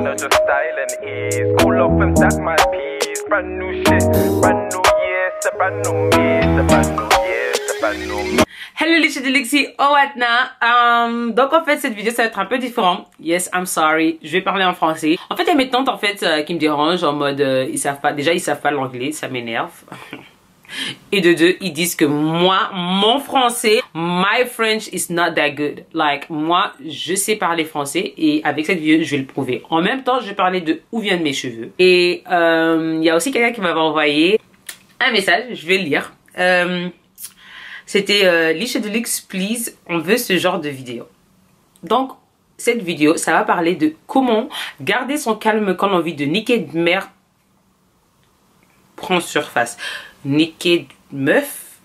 know just style and ease. Cool up and that my piece. Brand new shit, brand new year, c'est brand new me, c'est brand new year, c'est brand new me. Hello les chers de Lexi, donc en fait cette vidéo ça va être un peu différent. Yes, I'm sorry, je vais parler en français. En fait il y a mes tantes en fait qui me dérangent en mode ils savent pas l'anglais, ça m'énerve. Et de deux, ils disent que moi, mon français, my French is not that good. Like, moi, je sais parler français et avec cette vidéo, je vais le prouver. En même temps, je vais parler de où viennent mes cheveux. Et il y a aussi quelqu'un qui m'avait envoyé un message, je vais le lire. C'était Lisha Deluxe, please, on veut ce genre de vidéo. Donc, cette vidéo, ça va parler de comment garder son calme quand l'envie de niquer de merde prend surface. Niquer meuf,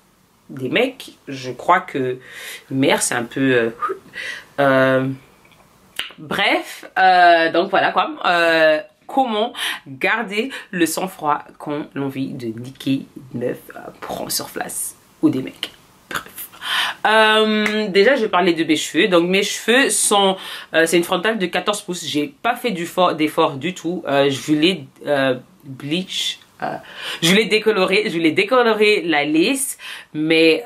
des mecs, je crois que mère c'est un peu bref, donc voilà quoi. Comment garder le sang-froid quand l'envie de niquer meuf prend surface, ou des mecs. Bref. Déjà je vais parler de mes cheveux. Donc mes cheveux sont c'est une frontale de 14 pouces. J'ai pas fait d'effort du tout. Je voulais bleach. Je voulais décolorer la lace, mais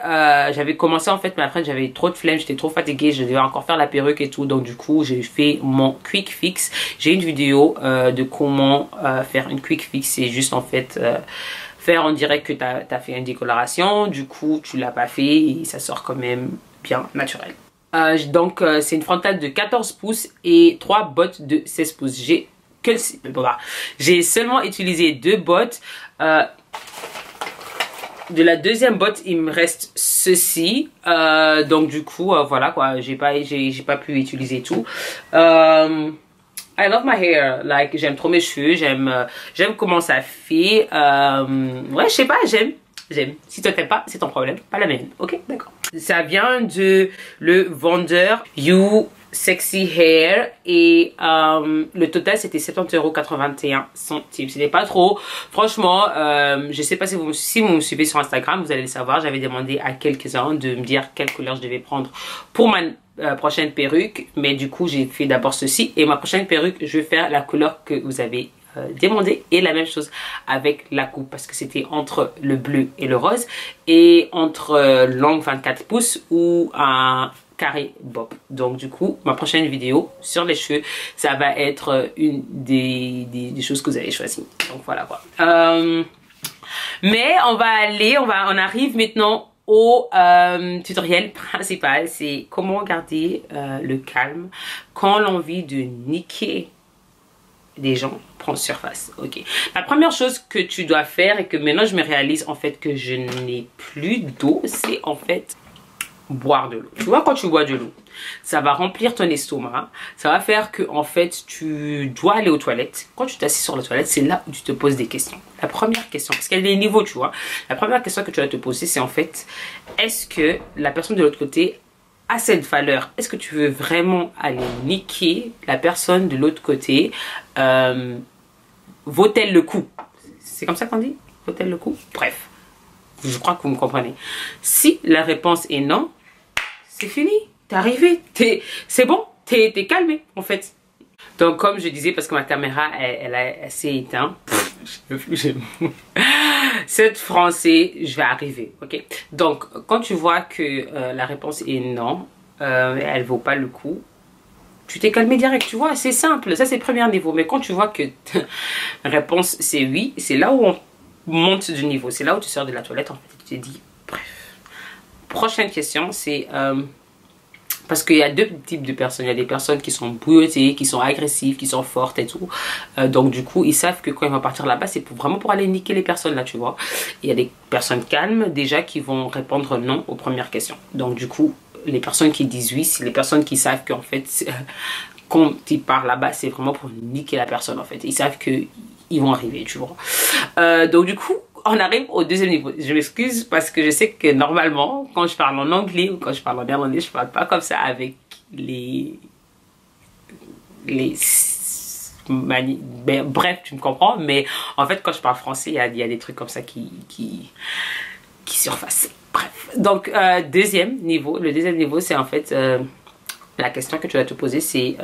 j'avais commencé en fait, mais après j'avais trop de flemme, j'étais trop fatiguée, je devais encore faire la perruque et tout, donc du coup j'ai fait mon quick fix. J'ai une vidéo de comment faire une quick fix, c'est juste en fait faire on dirait que tu as fait une décoloration, du coup tu l'as pas fait et ça sort quand même bien naturel. Donc c'est une frontale de 14 pouces et 3 bottes de 16 pouces. J'ai seulement utilisé 2 bottes. De la deuxième botte il me reste ceci, donc du coup voilà quoi, j'ai pas pu utiliser tout. I love my hair, like j'aime trop mes cheveux, j'aime comment ça fait. Ouais, je sais pas, j'aime. Si toi t'aimes pas, c'est ton problème, pas la mienne. Ok, d'accord. Ça vient de le vendeur You Sexy Hair et le total c'était 70,81 €. C'était pas trop. Franchement, je sais pas si vous me suivez sur Instagram, vous allez le savoir. J'avais demandé à quelques-uns de me dire quelle couleur je devais prendre pour ma prochaine perruque. Mais du coup, j'ai fait d'abord ceci. Et ma prochaine perruque, je vais faire la couleur que vous avez demandé, et la même chose avec la coupe parce que c'était entre le bleu et le rose et entre longue 24 pouces ou un carré bob. Donc du coup ma prochaine vidéo sur les cheveux ça va être une des choses que vous avez choisies. Donc voilà quoi. Mais on arrive maintenant au tutoriel principal, c'est comment garder le calme quand l'envie de niquer des gens prend surface. Ok, la première chose que tu dois faire et que maintenant je me réalise en fait que je n'ai plus d'eau, c'est en fait boire de l'eau. Tu vois, quand tu bois de l'eau, ça va remplir ton estomac, ça va faire que en fait tu dois aller aux toilettes. Quand tu t'assis sur la toilette, c'est là où tu te poses des questions. La première question, parce qu'il y a des niveaux, tu vois, la première question que tu vas te poser, c'est en fait, est-ce que la personne de l'autre côté a cette valeur? Est-ce que tu veux vraiment aller niquer la personne de l'autre côté? Vaut-elle le coup? C'est comme ça qu'on dit? Vaut-elle le coup? Bref, je crois que vous me comprenez. Si la réponse est non, c'est fini, t'es arrivé, c'est bon, t'es calmé en fait. Donc comme je disais, parce que ma caméra elle s'est éteinte, cette français, je vais arriver, ok. Donc quand tu vois que la réponse est non, elle vaut pas le coup, tu t'es calmé direct, tu vois, c'est simple, ça c'est le premier niveau. Mais quand tu vois que la réponse c'est oui, c'est là où on monte du niveau, c'est là où tu sors de la toilette en fait, tu te dis bref. Prochaine question, c'est parce qu'il y a deux types de personnes. Il y a des personnes qui sont bouillotées, qui sont agressives, qui sont fortes et tout. Donc du coup, ils savent que quand ils vont partir là-bas, c'est vraiment pour aller niquer les personnes là, tu vois. Il y a des personnes calmes déjà qui vont répondre non aux premières questions. Donc du coup, les personnes qui disent oui, c'est les personnes qui savent qu'en fait, quand ils partent là-bas, c'est vraiment pour niquer la personne en fait. Ils savent qu'ils vont arriver, tu vois. Donc du coup, on arrive au deuxième niveau. Je m'excuse parce que je sais que normalement, quand je parle en anglais ou quand je parle en néerlandais, je parle pas comme ça avec bref, tu me comprends. Mais en fait, quand je parle français, il y a des trucs comme ça qui surfacent. Bref. Donc, deuxième niveau. Le deuxième niveau, c'est en fait la question que tu vas te poser, c'est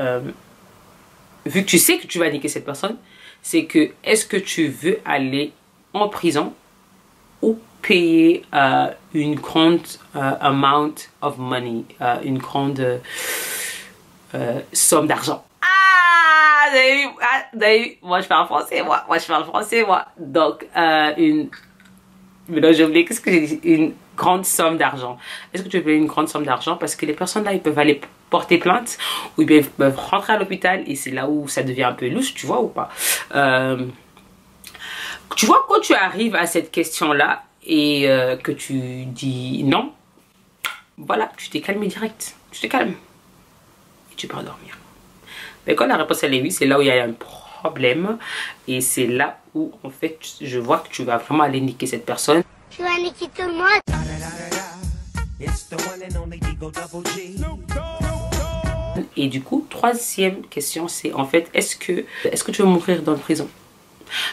vu que tu sais que tu vas niquer cette personne, c'est que est-ce que tu veux aller en prison ou payer une grande amount of money, une grande somme d'argent. Ah, vous avez vu, moi je parle français, moi je parle français, moi. Donc, maintenant j'ai oublié, qu'est-ce que j'ai dit? Une grande somme d'argent. Est-ce que tu veux payer une grande somme d'argent? Parce que les personnes là, ils peuvent aller porter plainte ou bien ils peuvent rentrer à l'hôpital et c'est là où ça devient un peu louche, tu vois ou pas? Tu vois, quand tu arrives à cette question-là et que tu dis non, voilà, tu t'es calmé direct. Tu te calmes et tu peux endormir. Mais quand la réponse elle est oui, c'est là où il y a un problème et c'est là où en fait je vois que tu vas vraiment aller niquer cette personne. Tu vas niquer tout le monde. Et du coup, troisième question, c'est en fait, est-ce que tu veux mourir dans la prison?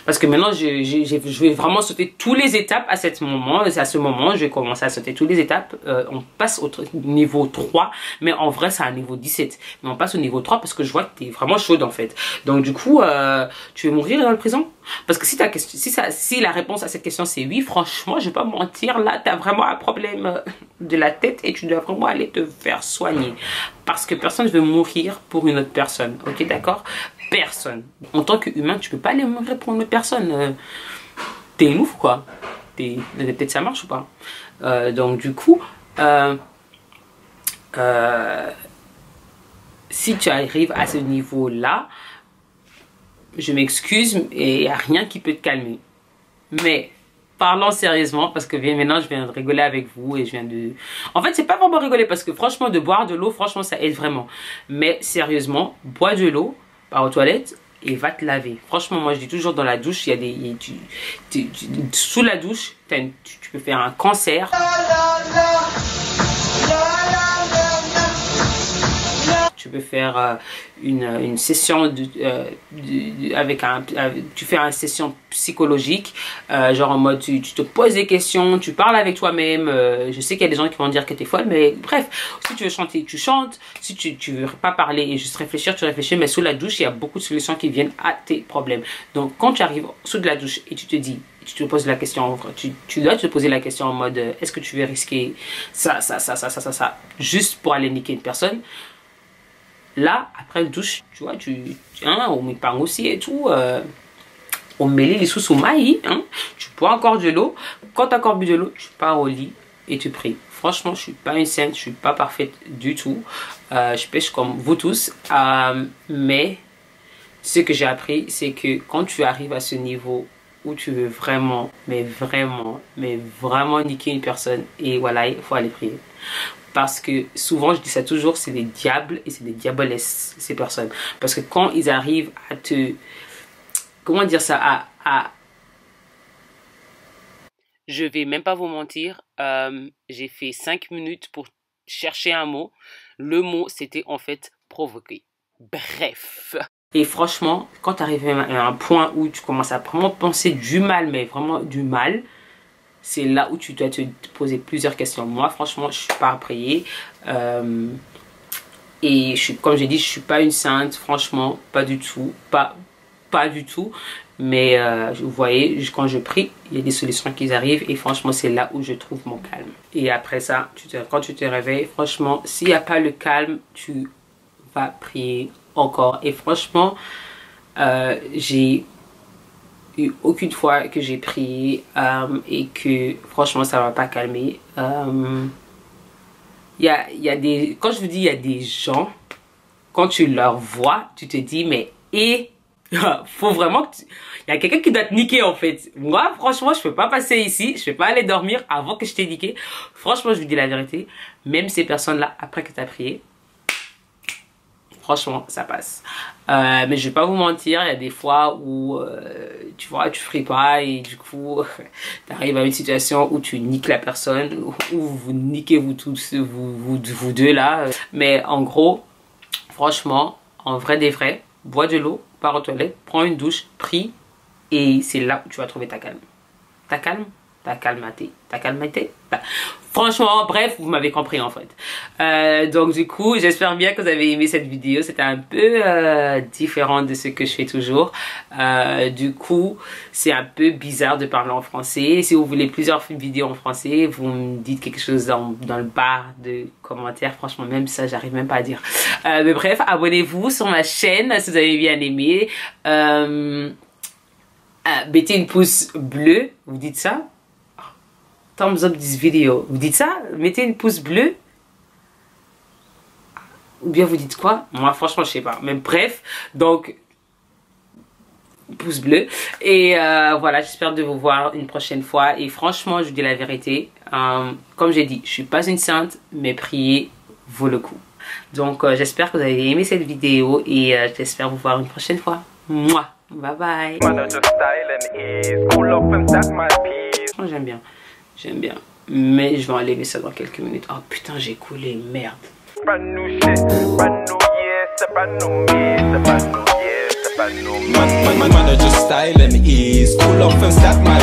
Parce que maintenant, je vais vraiment sauter toutes les étapes à ce moment. Je vais commencer à sauter toutes les étapes. On passe au niveau 3, mais en vrai, c'est un niveau 17. Mais on passe au niveau 3 parce que je vois que tu es vraiment chaude en fait. Donc du coup, tu veux mourir dans la prison? Parce que si la réponse à cette question c'est oui, franchement, je vais pas mentir, là, tu as vraiment un problème de la tête et tu dois vraiment aller te faire soigner. Parce que personne ne veut mourir pour une autre personne. Ok, d'accord? Personne. En tant qu'humain, tu peux pas aller mourir pour une autre personne. T'es une ouf, quoi. Peut-être ça marche ou pas. Donc, du coup, si tu arrives à ce niveau-là, je m'excuse, et il n'y a rien qui peut te calmer. Mais parlons sérieusement, parce que maintenant je viens de rigoler avec vous et je viens de... En fait, c'est pas vraiment rigoler parce que franchement, de boire de l'eau, franchement, ça aide vraiment. Mais sérieusement, bois de l'eau, pars aux toilettes et va te laver. Franchement, moi je dis toujours dans la douche, il y a des... sous la douche, tu peux faire un cancer. Tu peux faire une session tu fais une session psychologique, genre en mode tu te poses des questions, tu parles avec toi-même. Je sais qu'il y a des gens qui vont dire que t'es folle, mais bref, si tu veux chanter, tu chantes. Si tu veux pas parler et juste réfléchir, tu réfléchis. Mais sous la douche, il y a beaucoup de solutions qui viennent à tes problèmes. Donc quand tu arrives sous de la douche et tu te dis, tu te poses la question, tu dois te poser la question en mode est-ce que tu veux risquer ça, juste pour aller niquer une personne? Là, après le douche, tu vois, on met pas aussi et tout. On met les sous au maïs. Tu bois encore de l'eau. Quand tu as encore bu de l'eau, tu pars au lit et tu pries. Franchement, je suis pas une sainte, je suis pas parfaite du tout. Je pêche comme vous tous. Mais ce que j'ai appris, c'est que quand tu arrives à ce niveau où tu veux vraiment, mais vraiment niquer une personne, et voilà, il faut aller prier. Parce que souvent, je dis ça toujours, c'est des diables et c'est des diabolesses, ces personnes. Parce que quand ils arrivent à te... Comment dire ça? Je vais même pas vous mentir, j'ai fait 5 minutes pour chercher un mot. Le mot, c'était en fait provoquer. Bref. Et franchement, quand tu arrives à un point où tu commences à vraiment penser du mal, mais vraiment du mal... C'est là où tu dois te poser plusieurs questions. Moi, franchement, je suis pas à prier. Et comme j'ai dit, je suis pas une sainte. Franchement, pas du tout. Pas du tout. Mais vous voyez, quand je prie, il y a des solutions qui arrivent. Et franchement, c'est là où je trouve mon calme. Et après ça, quand tu te réveilles, franchement, s'il n'y a pas le calme, tu vas prier encore. Et franchement, j'ai... aucune fois que j'ai prié et que franchement ça m'a pas calmé. Il y a des, quand je vous dis il y a des gens, quand tu leur vois, tu te dis mais faut vraiment que il y a quelqu'un qui doit te niquer en fait. Moi franchement je peux pas passer ici, je peux pas aller dormir avant que je t'ai niqué. Franchement je vous dis la vérité, même ces personnes là après que tu as prié, franchement, ça passe. Mais je vais pas vous mentir, il y a des fois où, tu vois, tu ferais pas et du coup, tu arrives à une situation où tu niques la personne, où vous niquez vous tous, vous deux là. Mais en gros, franchement, en vrai des vrais, bois de l'eau, pars aux toilettes, prends une douche, prie et c'est là où tu vas trouver ta calme. Ta calme, T'as calmaté. Franchement, bref, vous m'avez compris en fait. Donc du coup, j'espère bien que vous avez aimé cette vidéo. C'était un peu différent de ce que je fais toujours. Du coup, c'est un peu bizarre de parler en français. Si vous voulez plusieurs vidéos en français, vous me dites quelque chose dans le bar de commentaires. Franchement, même ça, j'arrive même pas à dire. Mais bref, abonnez-vous sur ma chaîne si vous avez bien aimé. Mettez une pouce bleu, vous dites ça? Thumbs up this video. Vous dites ça? Mettez une pouce bleu. Ou bien vous dites quoi? Moi, franchement, je sais pas. Mais bref, donc, pouce bleu. Et voilà, j'espère de vous voir une prochaine fois. Et franchement, je vous dis la vérité. Comme j'ai dit, je suis pas une sainte, mais prier vaut le coup. Donc, j'espère que vous avez aimé cette vidéo. Et j'espère vous voir une prochaine fois. Mouah. Bye bye. J'aime bien. J'aime bien. Mais je vais enlever ça dans quelques minutes. Oh putain, j'ai coulé. Merde. Brand new shit, brand new year, c'est brand new me, c'est brand new year, c'est brand new me. Man, just style and ease, cool off and stack my